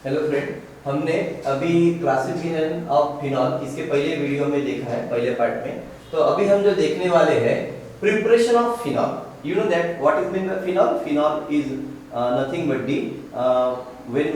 Hello friend, हमने अभी classification of phenol इसके पहले वीडियो में देखा है, पहले पार्ट में। तो अभी हम जो देखने वाले हैं preparation of phenol. You know that what is mean by phenol? Phenol is nothing but the when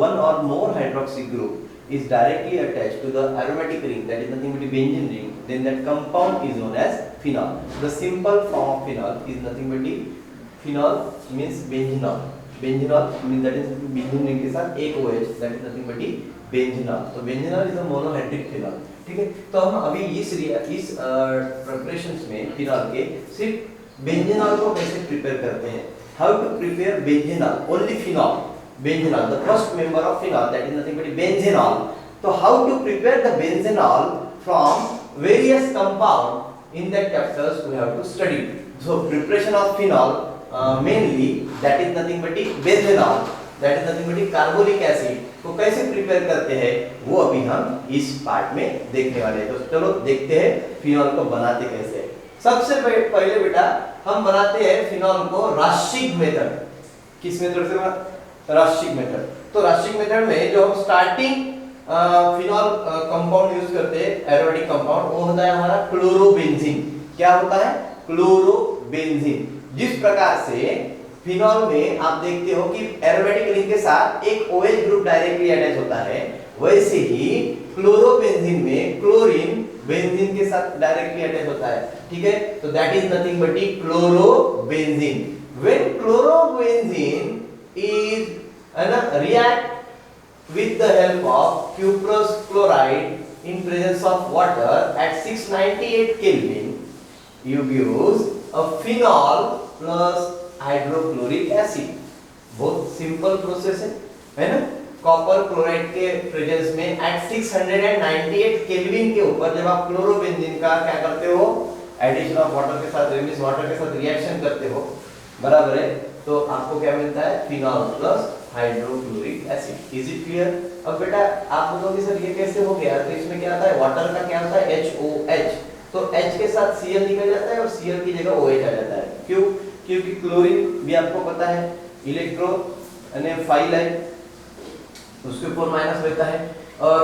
one or more hydroxy group is directly attached to the aromatic ring, that is nothing but the benzene ring, then that compound is known as phenol. The simple form of phenol is nothing but the phenol means benzenol. Benzenol mean that is benzene ring के साथ एक OH, that is nothing but benzenol. तो benzenol is a monohydric phenol. ठीक है, तो हम अभी इस प्रिपरेशंस में फिनॉल के सिर्फ बेंजीनॉल को कैसे प्रिपेयर करते हैं। How to prepare benzenol, only phenol, benzenol the first member of phenol, that is nothing but benzenol. तो how to prepare the benzenol from various compound, in that chapters we have to study. So preparation of phenol mainly that is nothing but benzenol, that is nothing but carbonic acid को कैसे prepare करते हैं वो अभी हम इस part में देखने वाले हैं। तो चलो देखते हैं फिनॉल को बनाते कैसे। सबसे पहले बेटा हम बनाते हैं फिनॉल को राशिक मेथड। किस मेथड से बना? राशिक मेथड। तो राशिक मेथड में जो हम स्टार्टिंग फिनॉल कंपाउंड यूज करते हैं, एरोमेटिक कंपाउंड, वो होता है हमारा क्लोरोबेंजीन। क्या होता है? क्लोरोबेंजीन। जिस प्रकार से फिनॉल में आप देखते हो कि एरोमेटिक रिंग के साथ एक OH ग्रुप डायरेक्टली अटैच होता है, वैसे ही क्लोरोबेंजीन में क्लोरीन बेंजीन के साथ डायरेक्टली अटैच होता है। ठीक है, तो that is nothing but chlorobenzene. When chlorobenzene is react with the help of cuprous chloride in presence of water at 698 Kelvin, you use a phenol plus hydrochloric acid। बहुत simple process है ना। Copper chloride के presence में eight 698 kelvin के ऊपर जब आप chlorobenzene का क्या करते हो, एडिशन ऑफ वाटर के साथ, मींस वाटर के साथ रिएक्शन करते हो, बराबर है, तो आपको क्या मिलता है? Phenol plus hydrochloric acid. Is it clear? अब बेटा आप बोलोगे सर ये कैसे हो गया? तो इसमें क्या आता है? वाटर का क्या होता है? HOH। तो H के साथ Cl निकल जाता है और Cl की जगह OH आ जाता है। क्यों? क्योंकि क्लोरीन भी आपको पता है इलेक्ट्रोफाइल है, उसके ऊपर माइनस रहता है, और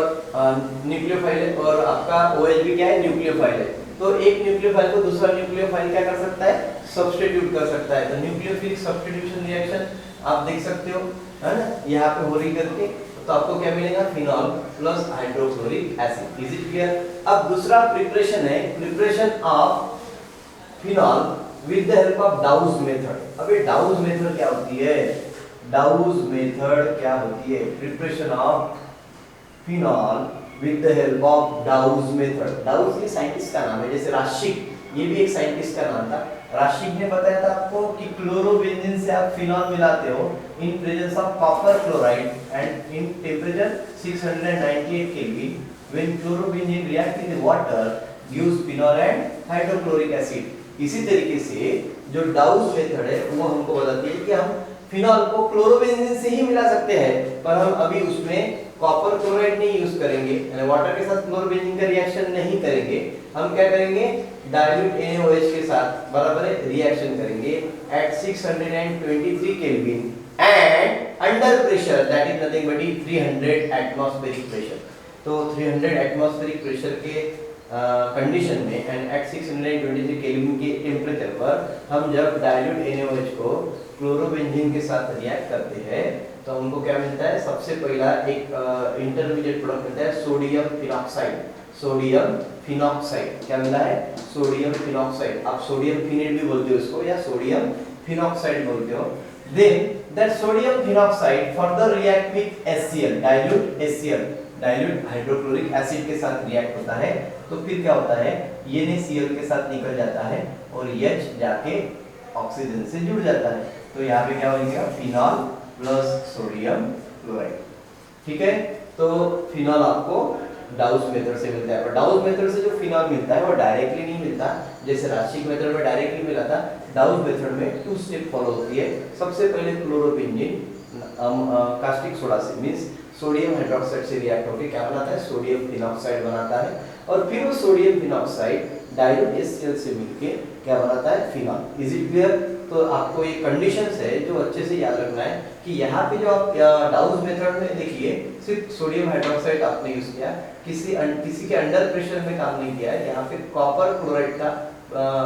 न्यूक्लियोफाइल है, और आपका OH भी क्या है? न्यूक्लियोफाइल है। तो एक न्यूक्लियोफाइल को दूसरा न्यूक्लियोफाइल क्या कर सकता है? सब्स्टिट्यूट कर सकता है। तो न्यूक्लियोफिलिक सब्स्टिट्यूशन रिएक्शन आप देख सकते हो, है ना, यहाँ पे हो रही करके। तो आपको क्या मिलेगा? Phenol plus hydrochloric acid. Is it clear? अब दूसरा प्रिपरेशन है preparation of phenol with the help of douse method. अब ये डाउज मेथड क्या होती है? डाउज मेथड क्या होती है? Preparation of phenol with the help of douse method. Douse ये साइंटिस्ट का नाम है, जैसे राशिक ये भी एक साइंटिस्ट का नाम था। राशिक ने बताया था आपको कि क्लोरोबेंजीन से आप फिनॉल मिलाते हो इन presence of copper chloride and in temperature 698 kelvin. When chlorobenzene react with water gives phenol and hydrochloric acid. इसी तरीके से जो डाउज मेथड है वो हमको बताती है कि हम फिनॉल को क्लोरोबेंजीन से ही मिला सकते हैं, पर हम अभी उसमें कॉपर क्लोराइड नहीं यूज करेंगे, यानी वाटर के साथ क्लोरोबेंजीन का रिएक्शन नहीं करेंगे। हम क्या करेंगे? डाइल्यूट NaOH के साथ बराबर है रिएक्शन करेंगे at 623 kelvin and under pressure, that is nothing but 300 atmospheric pressure. तो 300 एटमॉस्फेरिक प्रेशर के कंडीशन में एंड एट 623 केल्विन के टेम्परेचर पर हम जब डाइल्यूट NaOH को क्लोरोबेंजीन के साथ रिएक्ट करते हैं तो हमको क्या मिलता है? सबसे पहला एक इंटरमीडिएट प्रोडक्ट मिलता है सोडियम फिनॉक्साइड। सोडियम फिनॉक्साइड क्या मिला है? Sodium phenoxide. आप सोडियम फिनेट भी बोलते हो इसको, या सोडियम फिनॉक्साइड बोलते हो। Then that sodium phenoxide further react with HCl, dilute HCl, dilute hydrochloric acid के साथ रिएक्ट होता है। तो फिर क्या होता है? ये NaCl के साथ निकल जाता है और H जाके ऑक्सीजन से जुड़ जाता है। तो यहाँ पे क्या बनेगा? Phenol plus sodium chloride. ठीक है, तो फिनॉल आपको डाउज मेथड से मिलता है। और डाउज मेथड से जो फिनॉल मिलता है वो डायरेक्टली नहीं मिलता, जैसे राशिक मेथड में डायरेक्टली मिला था। डाउज मेथड में 2 स्टेप फॉलो होती है। सबसे पहले क्लोरोबेंजीन कास्टिक सोडा से मींस सोडियम हाइड्रोक्साइड से रिएक्ट होकर क्या बनाता है? सोडियम फिनॉक्साइड बनाता है, और फिर वो सोडियम फिनॉक्साइड डाइल्यूट HCl से मिलके क्या बनाता है? फिनॉल। Is it clear? तो आपको ये कंडीशंस है जो अच्छे से याद रखना है कि यहाँ पे जो आप डाउस मेथड में देखिए सिर्फ सोडियम हाइड्रोक्साइड आपने यूज किया, किसी के अंडर प्रेशर में काम नहीं किया है। यहाँ पे कॉपर क्लोराइड का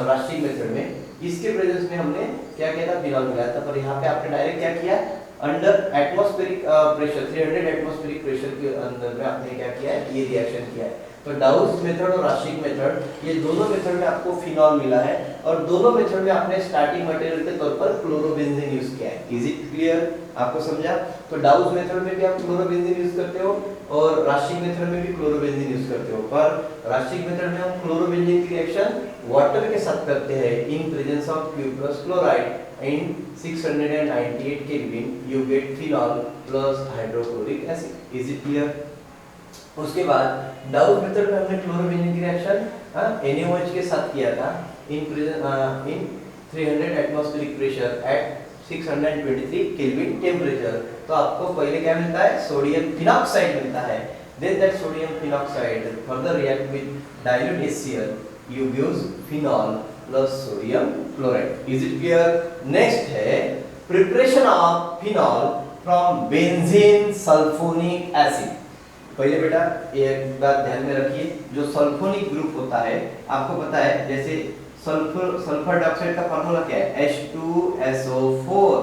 राशिक मेथड में इसके प्रेजेंस में हमने क्या किया था, फिनॉल मिलाया था। पर यहाँ पे आपने डायरेक्ट क्या किया, under atmospheric pressure 300 atmospheric pressure के अंदर में आपने क्या किया है, ये रिएक्शन किया है। तो डाउस मेथड और राशिक मेथड ये दोनों मेथड में आपको फिनॉल मिला है और दोनों मेथड में आपने स्टार्टिंग मटेरियल के तौर पर क्लोरोबेंजीन यूज किया है। इज इट क्लियर, आपको समझा? तो डाउस मेथड में भी आप क्लोरोबेंजीन यूज करते हो और राशिक मेथड में भी क्लोरोबेंजीन यूज करते हो। पर राशिक मेथड में हम क्लोरोबेंजीन की रिएक्शन वाटर के साथ करते हैं इन presence of Q+ chloride in 698 kelvin you get phenol plus hydrochloric acid. Is it clear? उसके बाद डाउस मेथड में हमने क्लोरोबेंजीन की रिएक्शन NaOH के साथ किया था इन 300 atmospheric pressure at 623 kelvin temperature. तो आपको पहले क्या मिलता है, सोडियम फिनॉक्साइड मिलता है। Then that sodium phenoxide further react with dilute HCl you use phenol plus sodium chloride. Is it clear? Next है preparation of phenol from benzene sulfonic acid. पहले बेटा एक बात ध्यान में रखिए, जो सल्फोनिक ग्रुप होता है आपको पता है, जैसे सल्फर डाइऑक्साइड का फार्मूला क्या है, H2SO4।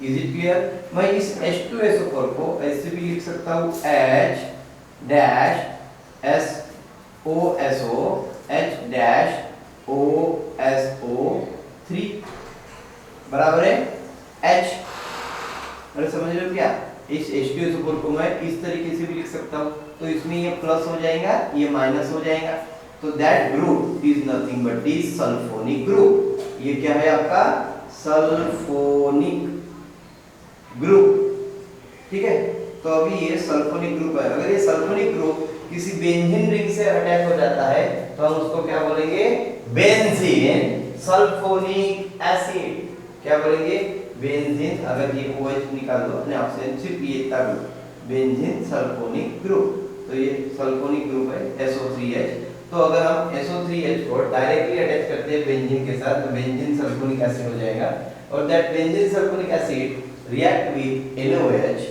Is it clear? मैं इस H2SO4 को ऐसे भी लिख सकता हूँ H-SO3 बराबर है H। अरे समझ रहे हो क्या? इस H2SO4 को मैं इस तरीके से भी लिख सकता हूँ, तो इसमें ये प्लस हो जाएगा, ये माइनस हो जाएगा। तो that group is nothing but the sulphonic group. ये क्या है आपका, सल्फोनिक ग्रुप। ठीक है, तो अभी ये सल्फोनिक ग्रुप है। अगर ये सल्फोनिक ग्रुप किसी बेंजीन रिंग से अटैच हो जाता है तो हम उसको क्या बोलेंगे, बेंजीन सल्फोनिक एसिड। क्या बोलेंगे, बेंजीन। अगर ये OH निकाल दो अपने आप से, सिर्फ ये इतना ग्रुप, बेंजीन सल्फोनिक ग्रुप। तो ये सल्फोनिक ग्रुप है SO3H। तो अगर हम SO3H को डायरेक्टली अटैच करते हैं बेंजीन के साथ तो बेंजीन सल्फोनिक एसिड हो जाएगा। और that benzene sulphonic acid react with NaOH।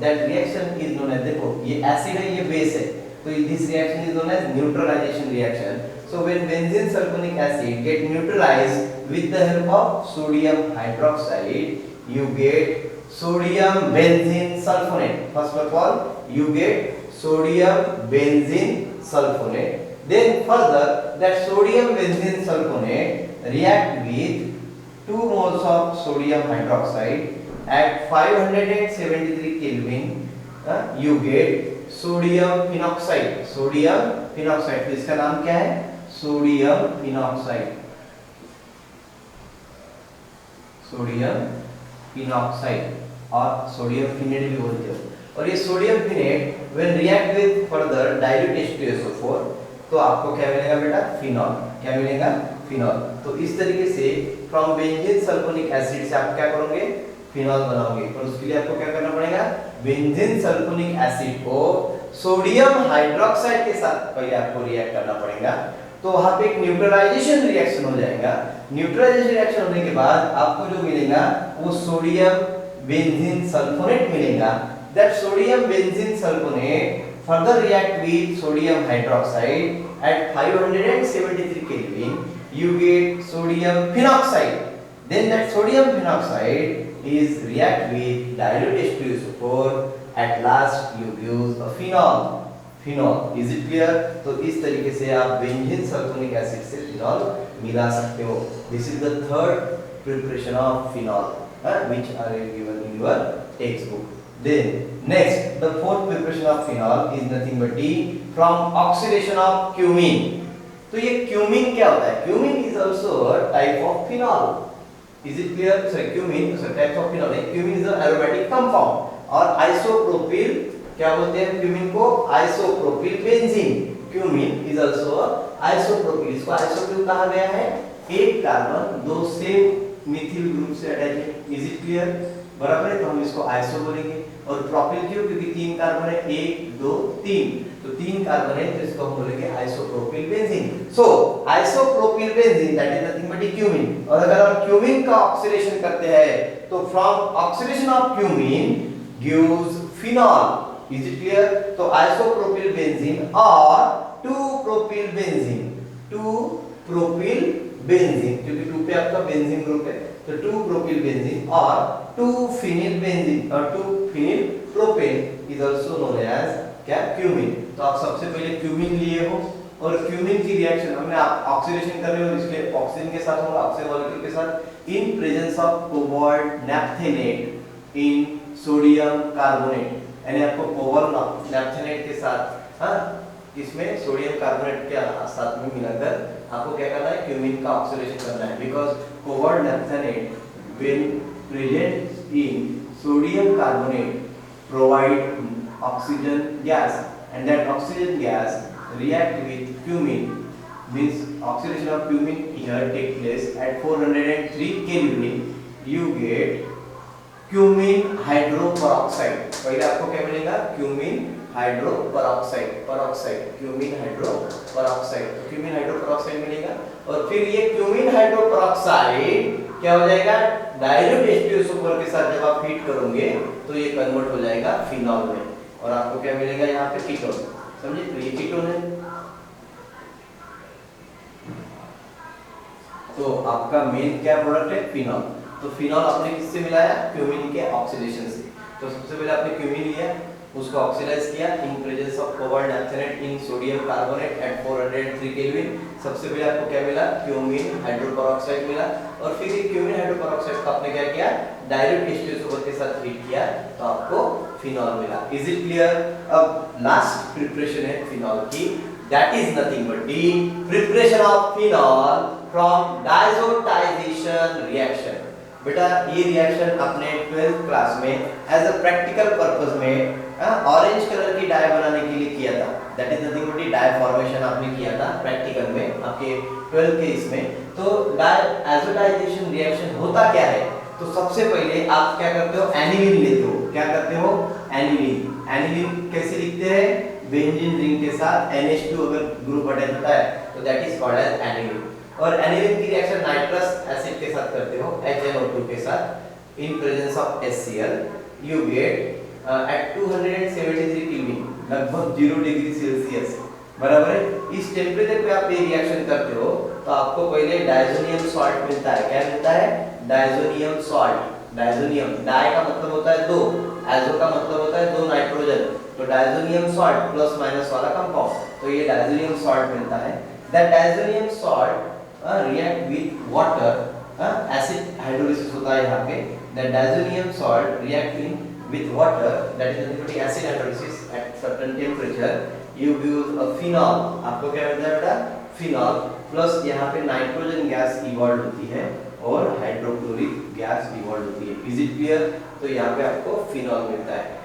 that reaction is known as, देखो ये एसिड है, ये बेस है, तो this reaction is known as neutralization reaction. So when benzene sulfonic acid get neutralized with the help of sodium hydroxide, you get sodium benzene sulfonate. First of all, you get sodium benzene sulfonate. Then further, that sodium benzene sulfonate react with 2 moles of sodium hydroxide at 573 Kelvin. You get sodium phenoxide. Sodium phenoxide, तो इसका नाम क्या है, sodium phenoxide. Sodium phenoxide और sodium phenate भी बोलते हो। और ये sodium phenate when react with further dilute H2SO4 तो आपको क्या मिलेगा बेटा, फिनॉल। क्या मिलेगा, फिनॉल। तो इस तरीके से फ्रॉम बेंजीन सल्फोनिक एसिड से आप क्या करोगे, फिनॉल बनाओगे। पर उसके लिए आपको क्या करना पड़ेगा, बेंजीन सल्फोनिक एसिड को सोडियम हाइड्रोक्साइड के साथ पहले आपको रिएक्ट करना पड़ेगा। तो वहां पे एक न्यूट्रलाइजेशन रिएक्शन हो जाएगा। न्यूट्रलाइजेशन रिएक्शन होने के बाद आपको जो मिलेगा वो सोडियम बेंजीन सल्फोनेट मिलेगा। That sodium benzene sulphonate further react with sodium hydroxide eight 573 kelvin, you get sodium phenoxide. Then that sodium phenoxide is react with dilute H2SO4. At last you use a phenol. Phenol. Is it clear? तो इस तरीके से आप benzene sulphonic acid से phenol मिला सकते हो। This is the third preparation of phenol, which are given in your textbook. Then next, the fourth preparation of phenol is nothing but the from oxidation of cumene. तो ये cumene क्या होता है? Cumene is also a type of phenol. Is it clear? So cumene, so types of phenol. Cumene is an aromatic compound. और isopropyl क्या बोलते हैं cumene को? Isopropyl benzene. Cumene is also a isopropyl. इसको isopropyl कहा गया है, एक कार्बन दो सेम मिथिल ग्रुप से अटैच है। Is it clear? बराबर है, तो हम इसको आइसो बोलेंगे। और प्रोपिल क्यों? क्योंकि 3 कार्बन है, 1 2 3, तो 3 कार्बन है, तो इसको हम बोलेंगे isopropyl benzene. So isopropyl benzene that is nothing but cumene, और अगर हम क्यूमीन का ऑक्सीडेशन करते हैं तो from oxidation of cumene gives phenol. Is it clear? तो आइसोप्रोपिल बेंजीन और 2-प्रोपिल बेंजीन, 2-प्रोपिल बेंजीन, क्योंकि 2 पे आपका बेंजीन ग्रुप है, तो 2-प्रोपिल बेंजीन और 2-फिनिल बेंजीन और two phenyl propane is also known as क्या? क्यूमीन। तो आप सबसे पहले क्यूमीन लिए हो, और क्यूमीन की रिएक्शन हमने आप ऑक्सीडेशन कर रहे हो, इसलिए ऑक्सीजन के साथ होगा, ऑक्सीजन मॉलिक्यूल के साथ, in presence of cobalt naphthenate in sodium carbonate, यानी आपको कोबाल्ट नैप्थेनेट के साथ, हाँ, इसमें सोडियम कार्बोनेट के साथ में मिलाकर आपको क्या करना है? क्यूमीन का ऑक्सीडेशन करना है, because cobalt naphthenate when present in sodium carbonate provide oxygen gas, and that oxygen gas react with cumene, means oxidation of cumene here take place at 403 Kelvin, you get cumene hydroperoxide। पहले आपको क्या मिलेगा? Cumene hydroperoxide, peroxide, cumene hydroperoxide, cumene hydroperoxide मिलेगा, और फिर ये cumene hydroperoxide क्या हो जाएगा? डाइल्यूट H2SO4 के साथ जब आप हीट करोगे तो ये कन्वर्ट हो जाएगा फिनॉल में, और आपको क्या मिलेगा? यहाँ पे कीटोन। समझे? तो ये कीटोन है। तो आपका मेन क्या प्रोडक्ट है? फिनॉल। तो फिनॉल आपने किससे मिलाया? क्यूमीन के ऑक्सीडेशन से। तो सबसे पहले आपने क्यूमीन लिया, उसको ऑक्सीडाइज किया in presence of cobalt naphthenate in sodium carbonate at 403 kelvin. सबसे पहले आपको क्या मिला? क्यूमीन हाइड्रोपेरोक्साइड मिला, और फिर ये क्यूमीन हाइड्रोपेरोक्साइड को आपने क्या किया? डाइल्यूट H2SO4 के साथ हीट किया तो आपको फिनॉल मिला। Is it clear? अब लास्ट प्रिपरेशन है फिनॉल की, that is nothing but the preparation of phenol from diazotization reaction. बेटा ये रिएक्शन अपने 12th क्लास में एज अ प्रैक्टिकल पर्पस में ऑरेंज कलर की डाई बनाने के लिए किया था, that is nothing but dye formation आपने किया था प्रैक्टिकल में आपके 12th के इसमें। तो डायजोटाइजेशन रिएक्शन होता क्या है? तो सबसे पहले आप क्या करते हो? एनिलीन लेते हो। क्या करते हो? एनिलीन। एनिलीन कैसे लिखते हैं? बेंजीन रिंग के साथ NH2 अगर ग्रुप अटैच होता है तो that is called as aniline. और एनिलीन की रिएक्शन नाइट्रस एसिड के साथ करते हो, HNO2 के साथ, in presence of HCl, you get at 273 kelvin, लगभग 0 डिग्री सेल्सियस, बराबर है। इस टेम्परेचर पे आप ये रिएक्शन करते हो तो आपको पहले डायजोनियम सॉल्ट मिलता है। क्या मिलता है? Diazonium salt. डायजोनियम, डाई का मतलब होता है 2, एजो का मतलब होता है 2 नाइट्रोजन, तो डायजोनियम सॉल्ट प्लस माइनस वाला कंपाउंड, तो ये डायजोनियम सॉल्ट मिलता है। That diazonium salt react with water, acid hydrolysis होता है यहाँ पे, that diazonium salt reacting with water, that is nothing but acid hydrolysis at certain temperature, you give a phenol। आपको क्या मिलता है बेटा? फिनॉल, प्लस यहाँ पे नाइट्रोजन गैस इवॉल्व होती है और हाइड्रोक्लोरिक गैस इवॉल्व होती है। Is it clear? तो यहाँ पे आपको फिनॉल मिलता है।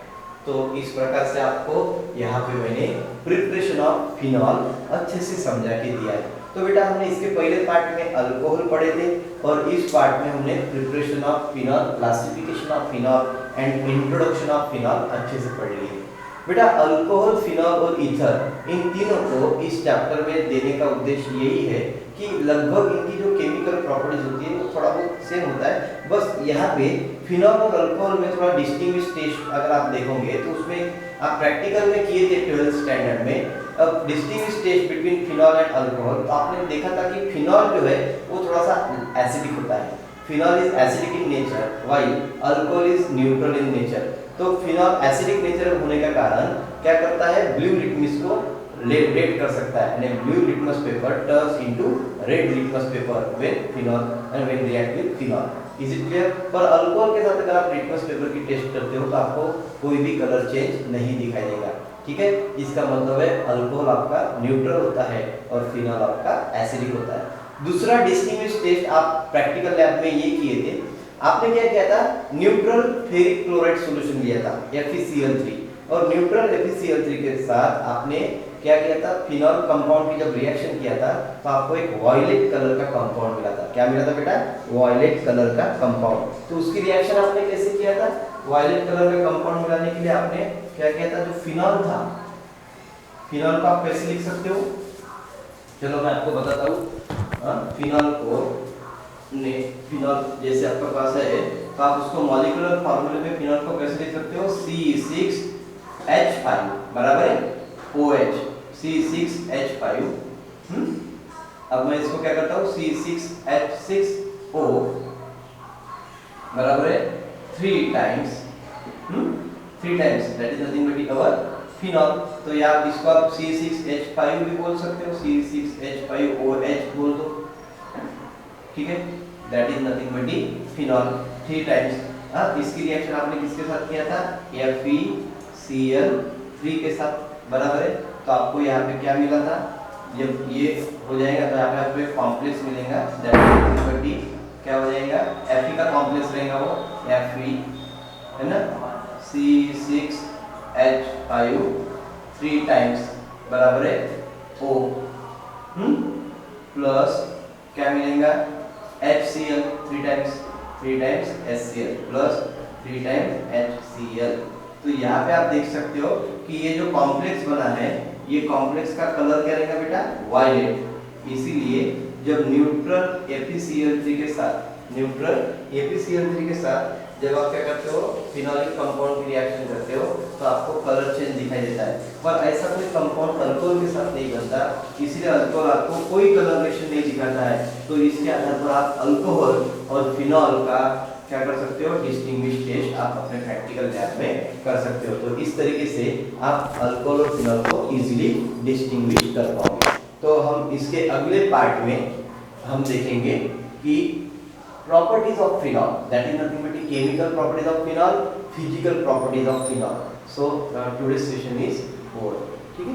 तो इस प्रकार से आपको यहाँ पे मैंने प्रिपरेशन ऑफ फिनॉल अच्छे से समझा के दिया है। तो बेटा हमने इसके पहले पार्ट में अल्कोहल पढ़े थे, और इस पार्ट में हमने preparation of phenol, classification of phenol and introduction of phenol अच्छे से पढ़ लिए। बेटा अल्कोहल, फिनॉल और ईथर, इन तीनों को इस चैप्टर में देने का उद्देश्य यही है कि लगभग इनकी जो केमिकल प्रॉपर्टीज होती है वो थोड़ा बहुत सेम होता है, बस यहाँ पे फिनॉल और अल्कोहल में थोड़ा डिस्टिंग्विश टेस्ट अगर आप देखोगे तो उसमें आप प्रैक्टिकल में किए थे 12th स्टैंडर्ड में। अब distinguish test between phenol and alcohol, तो आपने देखा था कि फिनॉल जो है वो थोड़ा सा एसिडिक होता है। Phenol is acidic in nature while alcohol is neutral in nature. तो फिनॉल एसिडिक नेचर होने का कारण क्या करता है? ब्लू लिटमस को रेड कर सकता है, यानी blue litmus paper turns into red litmus paper when phenol and when react with phenol. Is it clear? पर अल्कोहल के साथ अगर आप लिटमस पेपर की टेस्ट करते हो तो आपको कोई भी कलर चेंज नहीं दिखाई देगा। ठीक है, इसका मतलब है अल्कोहल आपका न्यूट्रल होता है और फिनॉल आपका एसिडिक होता है। दूसरा डिस्टिंग्विश टेस्ट आप प्रैक्टिकल लैब में ये किए थे, आपने क्या किया था? न्यूट्रल फेरिक क्लोराइड सॉल्यूशन लिया था FeCl3, और न्यूट्रल FeCl3 के साथ आपने क्या किया था? फिनॉल कंपाउंड की जब रिएक्शन किया था तो आपको एक वायलेट कलर का कंपाउंड मिला था। क्या मिला था बेटा? वायलेट कलर का कंपाउंड। तो उसकी रिएक्शन आपने कैसे किया था? वायलेट कलर का कंपाउंड मिलाने के लिए आपने क्या किया था? जो फिनॉल था, फिनॉल को आप कैसे लिख सकते हो? चलो मैं आपको बताता हूँ। फिनॉल को फिनॉल जैसे आपके पास है तो आप उसको मॉलिक्यूलर फार्मूले में फिनॉल को कैसे लिख सकते हो? C6H5 बराबर है OH, C6H5। अब मैं इसको क्या करता हूँ? C6H6O बराबर है 3 times 3 times that is nothing but our phenol. तो या आप इसको आप C6H5 भी बोल सकते हो, C6H5OH बोल दो, ठीक है। That is nothing but phenol 3 times. इसकी रिएक्शन आपने किसके साथ किया था? FeCl3 के साथ बराबर है। तो आपको यहाँ पे क्या मिला था? जब ये हो जाएगा तो यहाँ पे आपको एक कॉम्प्लेक्स मिलेगा, दैट इज नथिंग बट क्या हो जाएगा? Fe का कॉम्प्लेक्स रहेगा वो Fe है ना, C6H5 3 टाइम्स बराबर है O प्लस क्या मिलेगा? HCl 3 times HCl plus 3 times HCl। तो यहाँ पे आप देख सकते हो कि ये जो कॉम्प्लेक्स बना है, ये कॉम्प्लेक्स का कलर क्या रहेगा बेटा? वायलेट। इसीलिए जब न्यूट्रल FeCl3 के साथ जब आप क्या करते हो? फिनोलिक कंपाउंड की रिएक्शन करते हो तो आपको कलर चेंज दिखाई देता है। पर ऐसा कोई कंपाउंड अल्कोहल के साथ नहीं बनता, इसीलिए अल्कोहल आपको कोई कलरेशन नहीं दिखाता है। तो इसके आधार पर आप अल्कोहल और फिनॉल का क्या कर सकते हो? डिस्टिंग्विश टेस्ट आप अपने प्रैक्टिकल लैब में कर सकते हो। तो इस तरीके से आप अल्कोहल और फिनॉल को इजीली डिस्टिंग्विश कर पाओगे। तो हम इसके अगले पार्ट में हम देखेंगे कि properties of phenol, that is nothing but the chemical properties of phenol, physical properties of phenol. So today's session is over, ठीक है।